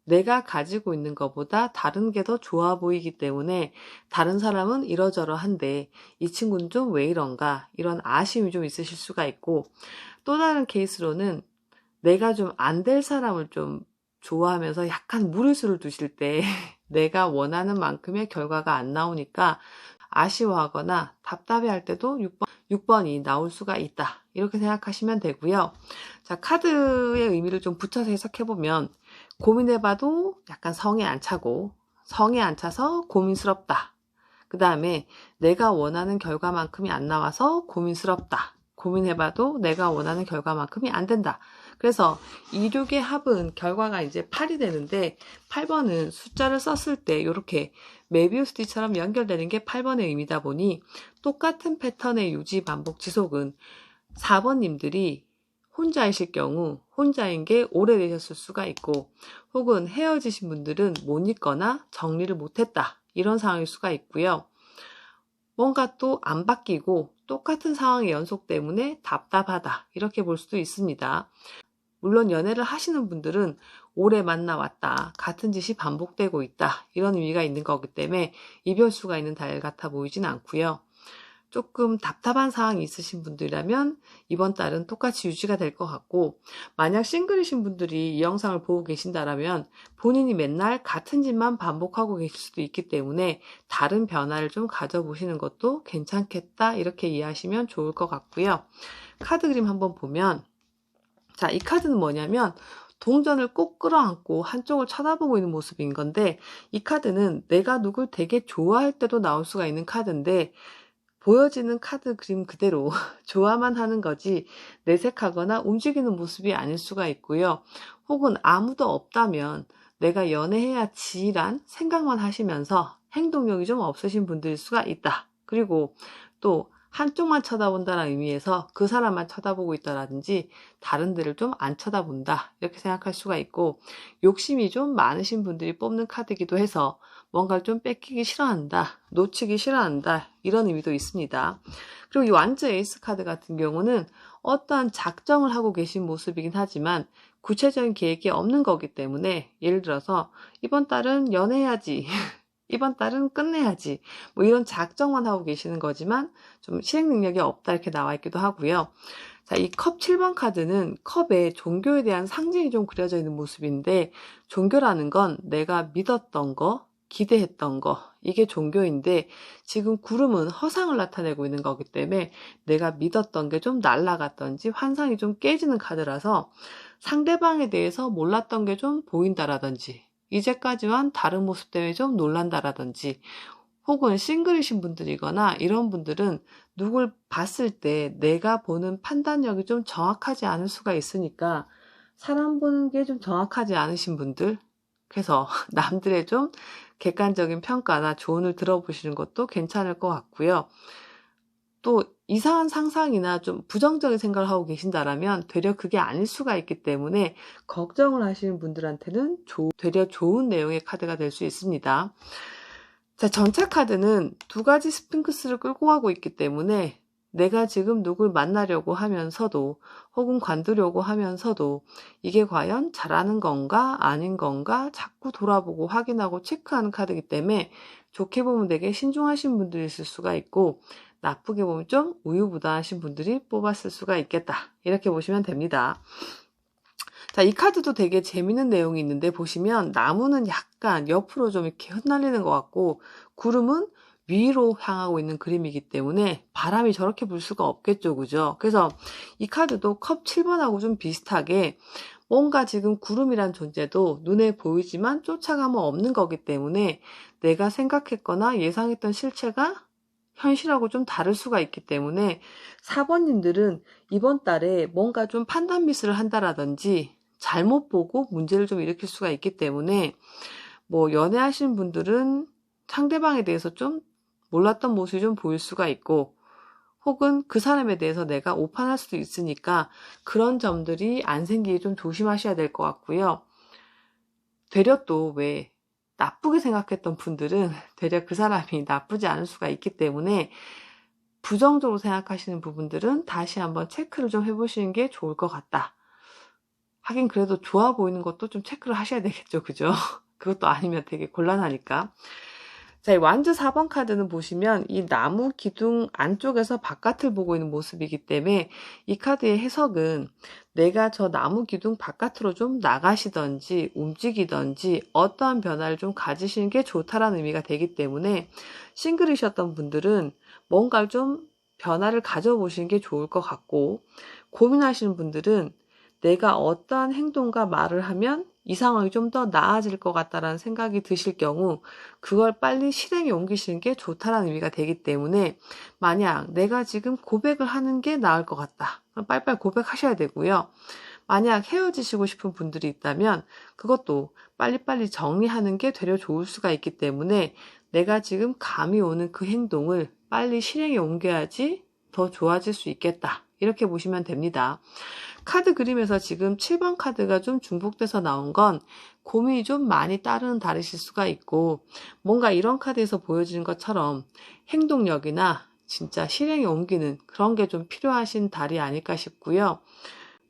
내가 가지고 있는 것보다 다른 게 더 좋아 보이기 때문에 다른 사람은 이러저러한데 이 친구는 좀 왜 이런가 이런 아쉬움이 좀 있으실 수가 있고 또 다른 케이스로는 내가 좀 안 될 사람을 좀 좋아하면서 약간 무리수를 두실 때 내가 원하는 만큼의 결과가 안 나오니까 아쉬워하거나 답답해할 때도 6번이 나올 수가 있다. 이렇게 생각하시면 되고요. 자, 카드의 의미를 좀 붙여서 해석해보면 고민해봐도 약간 성에 안 차고 성에 안 차서 고민스럽다. 그 다음에 내가 원하는 결과만큼이 안 나와서 고민스럽다. 고민해봐도 내가 원하는 결과만큼이 안 된다. 그래서 2, 6의 합은 결과가 이제 8이 되는데 8번은 숫자를 썼을 때 이렇게 메비우스 띠처럼 연결되는 게 8번의 의미다 보니 똑같은 패턴의 유지, 반복, 지속은 4번님들이 혼자이실 경우 혼자인 게 오래되셨을 수가 있고 혹은 헤어지신 분들은 못 잊거나 정리를 못했다. 이런 상황일 수가 있고요. 뭔가 또 안 바뀌고 똑같은 상황의 연속 때문에 답답하다. 이렇게 볼 수도 있습니다. 물론 연애를 하시는 분들은 오래 만나왔다. 같은 짓이 반복되고 있다. 이런 의미가 있는 거기 때문에 이별수가 있는 달 같아 보이진 않고요. 조금 답답한 상황이 있으신 분들이라면 이번 달은 똑같이 유지가 될 것 같고 만약 싱글이신 분들이 이 영상을 보고 계신다면 본인이 맨날 같은 짓만 반복하고 계실 수도 있기 때문에 다른 변화를 좀 가져보시는 것도 괜찮겠다 이렇게 이해하시면 좋을 것 같고요. 카드 그림 한번 보면 자, 이 카드는 뭐냐면 동전을 꼭 끌어안고 한쪽을 쳐다보고 있는 모습인 건데 이 카드는 내가 누굴 되게 좋아할 때도 나올 수가 있는 카드인데 보여지는 카드 그림 그대로 좋아만 하는 거지 내색하거나 움직이는 모습이 아닐 수가 있고요. 혹은 아무도 없다면 내가 연애해야지란 생각만 하시면서 행동력이 좀 없으신 분들일 수가 있다. 그리고 또 한쪽만 쳐다본다는 의미에서 그 사람만 쳐다보고 있다라든지 다른 데를 좀 안 쳐다본다 이렇게 생각할 수가 있고 욕심이 좀 많으신 분들이 뽑는 카드이기도 해서 뭔가를 좀 뺏기기 싫어한다, 놓치기 싫어한다 이런 의미도 있습니다. 그리고 이 완즈 에이스 카드 같은 경우는 어떠한 작정을 하고 계신 모습이긴 하지만 구체적인 계획이 없는 거기 때문에 예를 들어서 이번 달은 연애해야지 이번 달은 끝내야지 뭐 이런 작정만 하고 계시는 거지만 좀 실행 능력이 없다 이렇게 나와 있기도 하고요. 자, 이 컵 7번 카드는 컵에 종교에 대한 상징이 좀 그려져 있는 모습인데 종교라는 건 내가 믿었던 거, 기대했던 거 이게 종교인데 지금 구름은 허상을 나타내고 있는 거기 때문에 내가 믿었던 게 좀 날아갔던지 환상이 좀 깨지는 카드라서 상대방에 대해서 몰랐던 게 좀 보인다라든지 이제까지와는 다른 모습 때문에 좀 놀란다라든지 혹은 싱글이신 분들이거나 이런 분들은 누굴 봤을 때 내가 보는 판단력이 좀 정확하지 않을 수가 있으니까 사람 보는 게 좀 정확하지 않으신 분들 그래서 남들의 좀 객관적인 평가나 조언을 들어보시는 것도 괜찮을 것 같고요. 또 이상한 상상이나 좀 부정적인 생각을 하고 계신다라면 되려 그게 아닐 수가 있기 때문에 걱정을 하시는 분들한테는 되려 좋은 내용의 카드가 될 수 있습니다. 자, 전차 카드는 두 가지 스핑크스를 끌고 가고 있기 때문에 내가 지금 누굴 만나려고 하면서도 혹은 관두려고 하면서도 이게 과연 잘하는 건가 아닌 건가 자꾸 돌아보고 확인하고 체크하는 카드이기 때문에 좋게 보면 되게 신중하신 분들이 있을 수가 있고 나쁘게 보면 좀 우유부단하신 분들이 뽑았을 수가 있겠다. 이렇게 보시면 됩니다. 자, 이 카드도 되게 재밌는 내용이 있는데 보시면 나무는 약간 옆으로 좀 이렇게 흩날리는 것 같고 구름은 위로 향하고 있는 그림이기 때문에 바람이 저렇게 불 수가 없겠죠. 그죠? 그래서 이 카드도 컵 7번하고 좀 비슷하게 뭔가 지금 구름이란 존재도 눈에 보이지만 쫓아가면 없는 거기 때문에 내가 생각했거나 예상했던 실체가 현실하고 좀 다를 수가 있기 때문에 4번님들은 이번 달에 뭔가 좀 판단 미스를 한다라든지 잘못 보고 문제를 좀 일으킬 수가 있기 때문에 뭐 연애하시는 분들은 상대방에 대해서 좀 몰랐던 모습이 좀 보일 수가 있고 혹은 그 사람에 대해서 내가 오판할 수도 있으니까 그런 점들이 안 생기게 좀 조심하셔야 될 것 같고요. 되려 또 왜 나쁘게 생각했던 분들은 되려 그 사람이 나쁘지 않을 수가 있기 때문에 부정적으로 생각하시는 부분들은 다시 한번 체크를 좀 해보시는 게 좋을 것 같다. 하긴 그래도 좋아 보이는 것도 좀 체크를 하셔야 되겠죠. 그죠? 그것도 아니면 되게 곤란하니까. 자, 이 완즈 4번 카드는 보시면 이 나무 기둥 안쪽에서 바깥을 보고 있는 모습이기 때문에 이 카드의 해석은 내가 저 나무 기둥 바깥으로 좀 나가시던지 움직이던지 어떠한 변화를 좀 가지시는 게 좋다라는 의미가 되기 때문에 싱글이셨던 분들은 뭔가를 좀 변화를 가져보시는 게 좋을 것 같고 고민하시는 분들은 내가 어떠한 행동과 말을 하면 이 상황이 좀 더 나아질 것 같다라는 생각이 드실 경우 그걸 빨리 실행에 옮기시는 게 좋다라는 의미가 되기 때문에 만약 내가 지금 고백을 하는 게 나을 것 같다. 그럼 빨리빨리 고백하셔야 되고요. 만약 헤어지시고 싶은 분들이 있다면 그것도 빨리빨리 정리하는 게 되려 좋을 수가 있기 때문에 내가 지금 감이 오는 그 행동을 빨리 실행에 옮겨야지 더 좋아질 수 있겠다. 이렇게 보시면 됩니다. 카드 그림에서 지금 7번 카드가 좀 중복돼서 나온 건 고민이 좀 많이 따르는 달이실 수가 있고 뭔가 이런 카드에서 보여지는 것처럼 행동력이나 진짜 실행에 옮기는 그런 게 좀 필요하신 달이 아닐까 싶고요.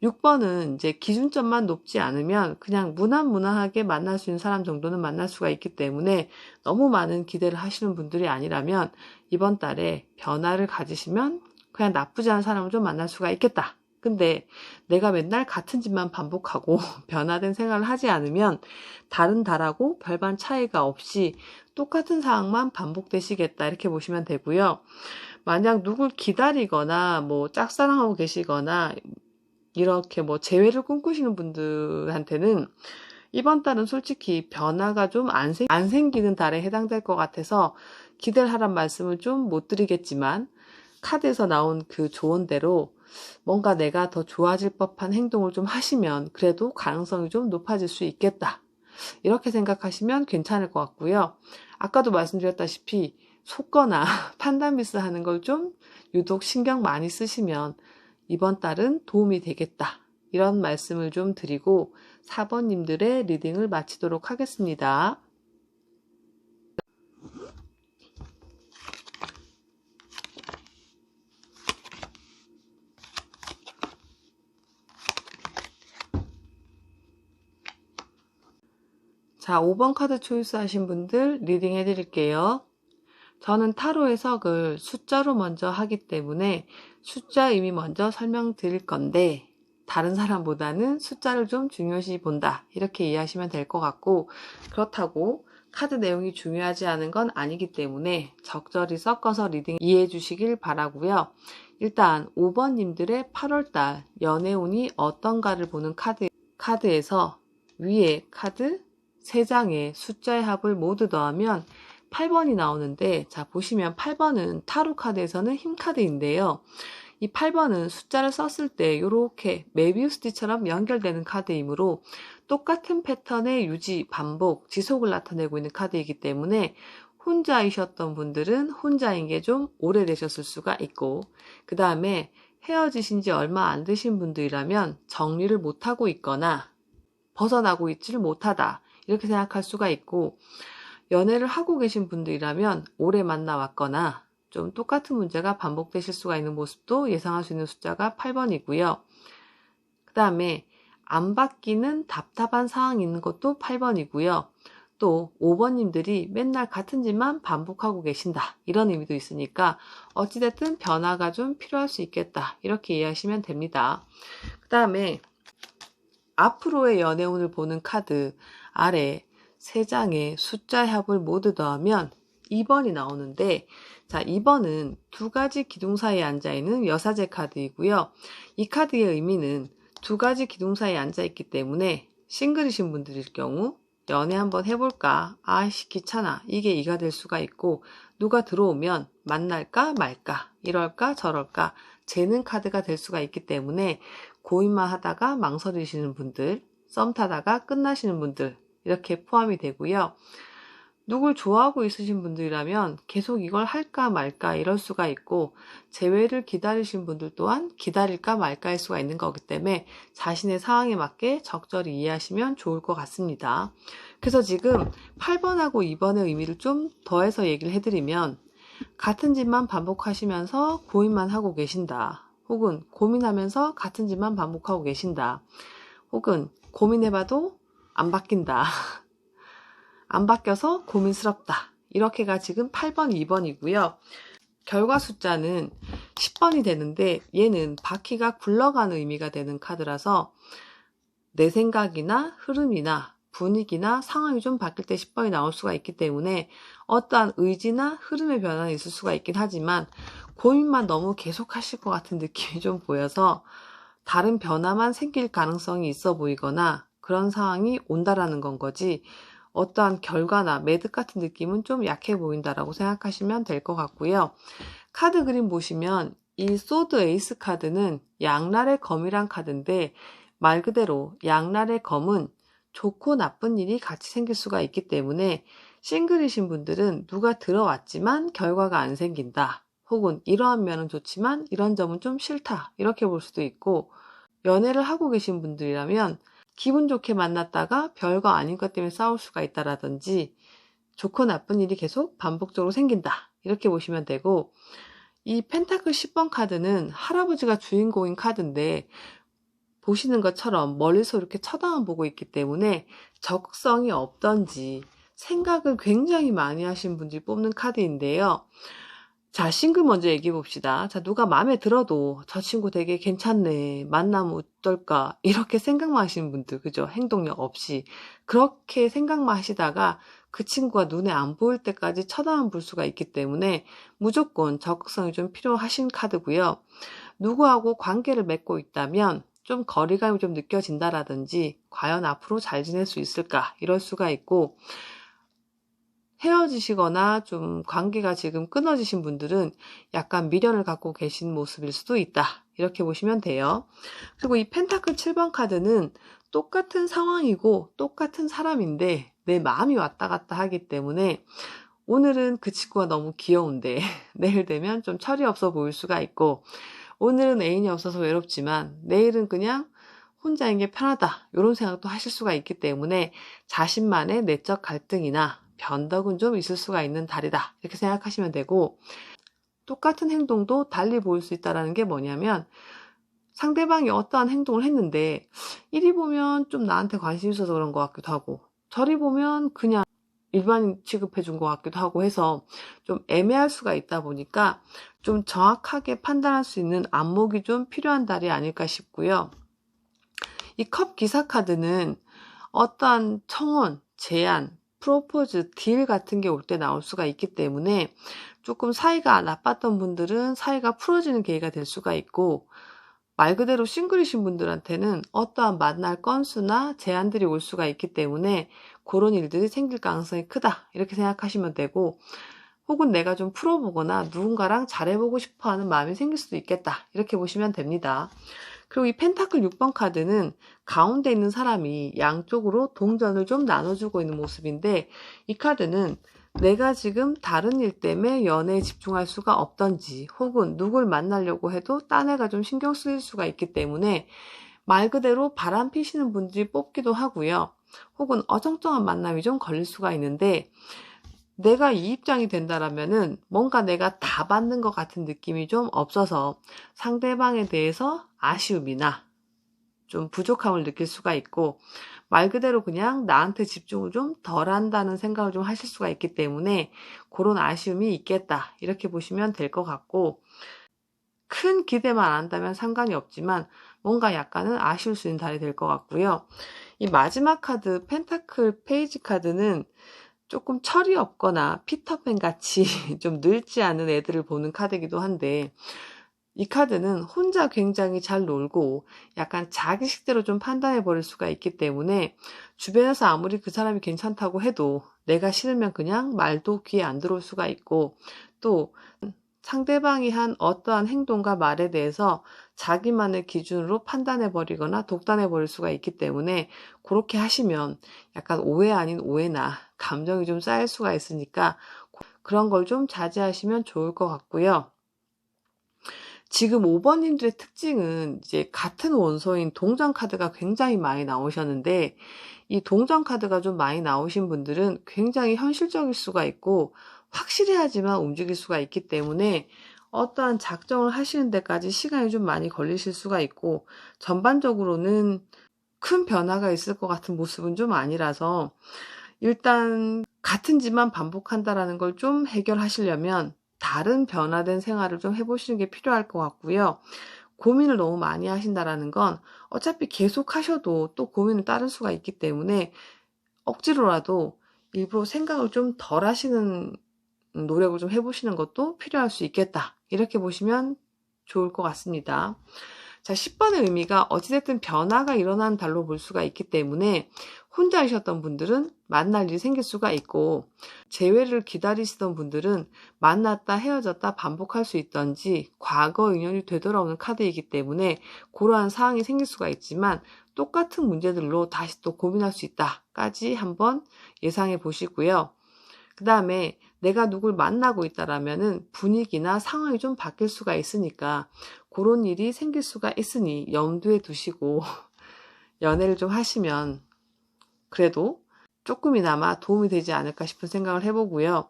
6번은 이제 기준점만 높지 않으면 그냥 무난무난하게 만날 수 있는 사람 정도는 만날 수가 있기 때문에 너무 많은 기대를 하시는 분들이 아니라면 이번 달에 변화를 가지시면 그냥 나쁘지 않은 사람을 좀 만날 수가 있겠다. 근데 내가 맨날 같은 짓만 반복하고 변화된 생활을 하지 않으면 다른 달하고 별반 차이가 없이 똑같은 상황만 반복되시겠다 이렇게 보시면 되고요. 만약 누굴 기다리거나 뭐 짝사랑하고 계시거나 이렇게 뭐 재회를 꿈꾸시는 분들한테는 이번 달은 솔직히 변화가 좀 안 생기는 달에 해당될 것 같아서 기대를 하란 말씀을 좀 못 드리겠지만 카드에서 나온 그 조언대로 뭔가 내가 더 좋아질 법한 행동을 좀 하시면 그래도 가능성이 좀 높아질 수 있겠다. 이렇게 생각하시면 괜찮을 것 같고요. 아까도 말씀드렸다시피 속거나 판단 미스 하는 걸 좀 유독 신경 많이 쓰시면 이번 달은 도움이 되겠다. 이런 말씀을 좀 드리고 4번님들의 리딩을 마치도록 하겠습니다. 자, 5번 카드 초이스 하신 분들 리딩 해드릴게요. 저는 타로 해석을 숫자로 먼저 하기 때문에 숫자 의미 먼저 설명드릴 건데 다른 사람보다는 숫자를 좀 중요시 본다. 이렇게 이해하시면 될 것 같고 그렇다고 카드 내용이 중요하지 않은 건 아니기 때문에 적절히 섞어서 리딩 이해해 주시길 바라고요. 일단 5번님들의 8월달 연애운이 어떤가를 보는 카드에서 위에 카드 3장의 숫자의 합을 모두 더하면 8번이 나오는데 자 보시면 8번은 타로 카드에서는 힘 카드인데요. 이 8번은 숫자를 썼을 때 이렇게 메비우스티처럼 연결되는 카드이므로 똑같은 패턴의 유지, 반복, 지속을 나타내고 있는 카드이기 때문에 혼자이셨던 분들은 혼자인 게 좀 오래되셨을 수가 있고 그 다음에 헤어지신 지 얼마 안 되신 분들이라면 정리를 못하고 있거나 벗어나고 있지를 못하다 이렇게 생각할 수가 있고 연애를 하고 계신 분들이라면 오래 만나왔거나 좀 똑같은 문제가 반복되실 수가 있는 모습도 예상할 수 있는 숫자가 8번이고요. 그 다음에 안 바뀌는 답답한 상황이 있는 것도 8번이고요. 또 5번님들이 맨날 같은 짓만 반복하고 계신다. 이런 의미도 있으니까 어찌됐든 변화가 좀 필요할 수 있겠다. 이렇게 이해하시면 됩니다. 그 다음에 앞으로의 연애운을 보는 카드 아래 3장의 숫자의 합을 모두 더하면 2번이 나오는데 자 2번은 2가지 기둥 사이에 앉아있는 여사제 카드이고요. 이 카드의 의미는 2가지 기둥 사이에 앉아있기 때문에 싱글이신 분들일 경우 연애 한번 해볼까? 아이씨 귀찮아. 이게 이가 될 수가 있고 누가 들어오면 만날까 말까, 이럴까 저럴까 재는 카드가 될 수가 있기 때문에 고민만 하다가 망설이시는 분들, 썸 타다가 끝나시는 분들 이렇게 포함이 되고요. 누굴 좋아하고 있으신 분들이라면 계속 이걸 할까 말까 이럴 수가 있고, 재회를 기다리신 분들 또한 기다릴까 말까 할 수가 있는 거기 때문에 자신의 상황에 맞게 적절히 이해하시면 좋을 것 같습니다. 그래서 지금 8번하고 2번의 의미를 좀 더해서 얘기를 해드리면, 같은 짓만 반복하시면서 고민만 하고 계신다, 혹은 고민하면서 같은 짓만 반복하고 계신다, 혹은 고민해봐도 안 바뀐다, 안 바뀌어서 고민스럽다, 이렇게가 지금 8번, 2번이고요. 결과 숫자는 10번이 되는데 얘는 바퀴가 굴러가는 의미가 되는 카드라서 내 생각이나 흐름이나 분위기나 상황이 좀 바뀔 때 10번이 나올 수가 있기 때문에 어떠한 의지나 흐름의 변화는 있을 수가 있긴 하지만 고민만 너무 계속 하실 것 같은 느낌이 좀 보여서 다른 변화만 생길 가능성이 있어 보이거나 그런 상황이 온다라는 건 거지, 어떠한 결과나 매듭 같은 느낌은 좀 약해 보인다라고 생각하시면 될 것 같고요. 카드 그림 보시면 이 소드 에이스 카드는 양날의 검이란 카드인데, 말 그대로 양날의 검은 좋고 나쁜 일이 같이 생길 수가 있기 때문에 싱글이신 분들은 누가 들어왔지만 결과가 안 생긴다, 혹은 이러한 면은 좋지만 이런 점은 좀 싫다, 이렇게 볼 수도 있고, 연애를 하고 계신 분들이라면 기분 좋게 만났다가 별거 아닌 것 때문에 싸울 수가 있다라든지, 좋고 나쁜 일이 계속 반복적으로 생긴다, 이렇게 보시면 되고, 이 펜타클 10번 카드는 할아버지가 주인공인 카드인데 보시는 것처럼 멀리서 이렇게 쳐다만 보고 있기 때문에 적극성이 없던지 생각을 굉장히 많이 하신 분들이 뽑는 카드인데요. 자, 싱글 먼저 얘기해 봅시다. 자, 누가 마음에 들어도 저 친구 되게 괜찮네, 만나면 어떨까, 이렇게 생각만 하시는 분들, 그죠? 행동력 없이 그렇게 생각만 하시다가 그 친구가 눈에 안 보일 때까지 쳐다만 볼 수가 있기 때문에 무조건 적극성이 좀 필요하신 카드고요. 누구하고 관계를 맺고 있다면 좀 거리감이 좀 느껴진다라든지, 과연 앞으로 잘 지낼 수 있을까, 이럴 수가 있고, 헤어지시거나 좀 관계가 지금 끊어지신 분들은 약간 미련을 갖고 계신 모습일 수도 있다, 이렇게 보시면 돼요. 그리고 이 펜타클 7번 카드는 똑같은 상황이고 똑같은 사람인데 내 마음이 왔다 갔다 하기 때문에 오늘은 그 친구가 너무 귀여운데 내일 되면 좀 철이 없어 보일 수가 있고, 오늘은 애인이 없어서 외롭지만 내일은 그냥 혼자인 게 편하다, 이런 생각도 하실 수가 있기 때문에 자신만의 내적 갈등이나 변덕은 좀 있을 수가 있는 달이다, 이렇게 생각하시면 되고, 똑같은 행동도 달리 보일 수 있다는 게 뭐냐면, 상대방이 어떠한 행동을 했는데 이리 보면 좀 나한테 관심 있어서 그런 것 같기도 하고, 저리 보면 그냥 일반인 취급해 준 것 같기도 하고 해서 좀 애매할 수가 있다 보니까 좀 정확하게 판단할 수 있는 안목이 좀 필요한 달이 아닐까 싶고요. 이 컵 기사 카드는 어떠한 청혼, 제안, 프로포즈, 딜 같은 게 올 때 나올 수가 있기 때문에 조금 사이가 나빴던 분들은 사이가 풀어지는 계기가 될 수가 있고, 말 그대로 싱글이신 분들한테는 어떠한 만날 건수나 제안들이 올 수가 있기 때문에 그런 일들이 생길 가능성이 크다, 이렇게 생각하시면 되고, 혹은 내가 좀 풀어보거나 누군가랑 잘해보고 싶어하는 마음이 생길 수도 있겠다, 이렇게 보시면 됩니다. 그리고 이 펜타클 6번 카드는 가운데 있는 사람이 양쪽으로 동전을 좀 나눠주고 있는 모습인데, 이 카드는 내가 지금 다른 일 때문에 연애에 집중할 수가 없던지, 혹은 누굴 만나려고 해도 딴 애가 좀 신경 쓰일 수가 있기 때문에 말 그대로 바람 피시는 분들이 뽑기도 하고요. 혹은 어정쩡한 만남이 좀 걸릴 수가 있는데, 내가 이 입장이 된다라면은 뭔가 내가 다 받는 것 같은 느낌이 좀 없어서 상대방에 대해서 아쉬움이나 좀 부족함을 느낄 수가 있고, 말 그대로 그냥 나한테 집중을 좀 덜 한다는 생각을 좀 하실 수가 있기 때문에 그런 아쉬움이 있겠다, 이렇게 보시면 될 것 같고, 큰 기대만 안 한다면 상관이 없지만 뭔가 약간은 아쉬울 수 있는 달이 될 것 같고요. 이 마지막 카드 펜타클 페이지 카드는 조금 철이 없거나 피터팬 같이 좀 늙지 않은 애들을 보는 카드이기도 한데, 이 카드는 혼자 굉장히 잘 놀고 약간 자기 식대로 좀 판단해 버릴 수가 있기 때문에 주변에서 아무리 그 사람이 괜찮다고 해도 내가 싫으면 그냥 말도 귀에 안 들어올 수가 있고, 또 상대방이 한 어떠한 행동과 말에 대해서 자기만의 기준으로 판단해 버리거나 독단해 버릴 수가 있기 때문에, 그렇게 하시면 약간 오해 아닌 오해나 감정이 좀 쌓일 수가 있으니까 그런 걸 좀 자제하시면 좋을 것 같고요. 지금 5번님들의 특징은 이제 같은 원소인 동전 카드가 굉장히 많이 나오셨는데, 이 동전 카드가 좀 많이 나오신 분들은 굉장히 현실적일 수가 있고 확실해야지만 움직일 수가 있기 때문에 어떠한 작정을 하시는 데까지 시간이 좀 많이 걸리실 수가 있고, 전반적으로는 큰 변화가 있을 것 같은 모습은 좀 아니라서, 일단 같은 짓만 반복한다라는 걸 좀 해결하시려면 다른 변화된 생활을 좀 해보시는 게 필요할 것 같고요. 고민을 너무 많이 하신다라는 건 어차피 계속 하셔도 또 고민을 따를 수가 있기 때문에 억지로라도 일부러 생각을 좀 덜 하시는 노력을 좀 해보시는 것도 필요할 수 있겠다, 이렇게 보시면 좋을 것 같습니다. 자, 10번의 의미가 어찌됐든 변화가 일어나는 달로 볼 수가 있기 때문에 혼자이셨던 분들은 만날 일이 생길 수가 있고, 재회를 기다리시던 분들은 만났다 헤어졌다 반복할 수 있던지 과거 인연이 되돌아오는 카드이기 때문에 그러한 상황이 생길 수가 있지만 똑같은 문제들로 다시 또 고민할 수 있다까지 한번 예상해 보시고요. 그 다음에 내가 누굴 만나고 있다라면은 분위기나 상황이 좀 바뀔 수가 있으니까 그런 일이 생길 수가 있으니 염두에 두시고 연애를 좀 하시면 그래도 조금이나마 도움이 되지 않을까 싶은 생각을 해보고요.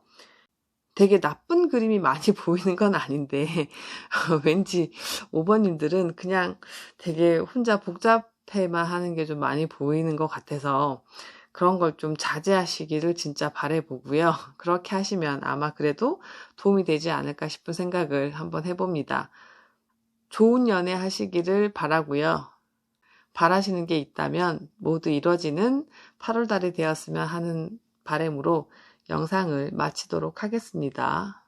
되게 나쁜 그림이 많이 보이는 건 아닌데 왠지 5번님들은 그냥 되게 혼자 복잡해만 하는 게 좀 많이 보이는 것 같아서 그런 걸 좀 자제하시기를 진짜 바라보고요. 그렇게 하시면 아마 그래도 도움이 되지 않을까 싶은 생각을 한번 해봅니다. 좋은 연애 하시기를 바라고요. 바라시는 게 있다면 모두 이뤄지는 8월 달이 되었으면 하는 바람으로 영상을 마치도록 하겠습니다.